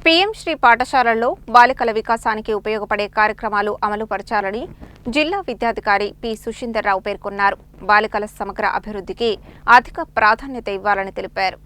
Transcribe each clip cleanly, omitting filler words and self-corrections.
PM Shri పాఠశాలల్లో బాలికల వికాసానికి ఉపయోగపడే కార్యక్రమాలు అమలు పరచాలని జిల్లా విద్యాధికారి పి సుశీందర్రావు పేర్కొన్నారు. బాలికల సమగ్ర అభివృద్ధికి అధిక ప్రాధాన్యత ఇవ్వాలని తెలిపారు.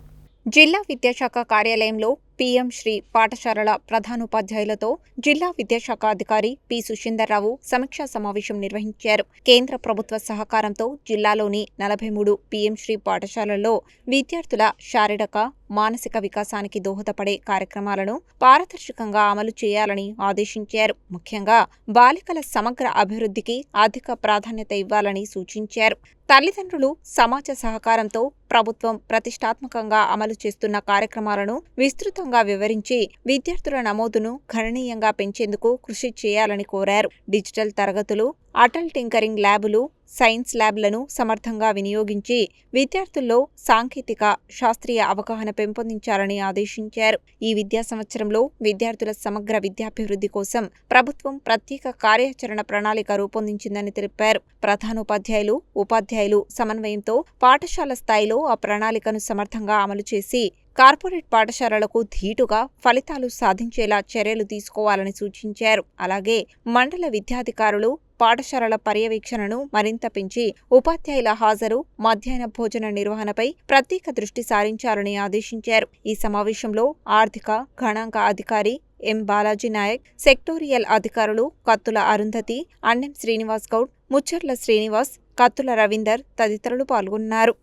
జిల్లా విద్యాశాఖ కార్యాలయంలో పీఎం శ్రీ పాఠశాలల ప్రధానోపాధ్యాయులతో జిల్లా విద్యాశాఖ అధికారి పి సుశీందర్రావు సమీక్షా సమావేశం నిర్వహించారు. కేంద్ర ప్రభుత్వ సహకారంతో జిల్లాలోని 43 పీఎం శ్రీ పాఠశాలల్లో విద్యార్థుల శారీరక, మానసిక వికాసానికి దోహదపడే కార్యక్రమాలను పారదర్శకంగా అమలు చేయాలని ఆదేశించారు. ముఖ్యంగా బాలికల సమగ్ర అభివృద్ధికి అధిక ప్రాధాన్యత ఇవ్వాలని సూచించారు. తల్లిదండ్రులు, సమాజ సహకారంతో ప్రభుత్వం ప్రతిష్టాత్మకంగా అమలు చేస్తున్న కార్యక్రమాలను విస్తృతంగా వివరించి విద్యార్థుల నమోదును గణనీయంగా పెంచేందుకు కృషి చేయాలని కోరారు. డిజిటల్ తరగతులు, అటల్ టింకరింగ్ ల్యాబులు, సైన్స్ ల్యాబ్లను సమర్థంగా వినియోగించి విద్యార్థుల్లో సాంకేతిక, శాస్త్రీయ అవగాహన పెంపొందించాలని ఆదేశించారు. ఈ విద్యా సంవత్సరంలో విద్యార్థుల సమగ్ర విద్యాభివృద్ధి కోసం ప్రభుత్వం ప్రత్యేక కార్యాచరణ ప్రణాళిక రూపొందించిందని తెలిపారు. ప్రధానోపాధ్యాయులు, ఉపాధ్యాయులు సమన్వయంతో పాఠశాల స్థాయిలో ఆ ప్రణాళికను సమర్థంగా అమలు చేసి కార్పొరేట్ పాఠశాలలకు ధీటుగా ఫలితాలు సాధించేలా చర్యలు తీసుకోవాలని సూచించారు. అలాగే మండల విద్యాధికారులు పాఠశాలల పర్యవేక్షణను మరింత పెంచి ఉపాధ్యాయుల హాజరు, మధ్యాహ్న భోజన నిర్వహణపై ప్రత్యేక దృష్టి సారించాలని ఆదేశించారు. ఈ సమావేశంలో ఆర్థిక, గణాంక అధికారి ఎం బాలాజీ నాయక్, సెక్టోరియల్ అధికారులు కత్తుల అరుంధతి, అన్నెం శ్రీనివాస్ గౌడ్, ముచ్చర్ల శ్రీనివాస్, కత్తుల రవీందర్ తదితరులు పాల్గొన్నారు.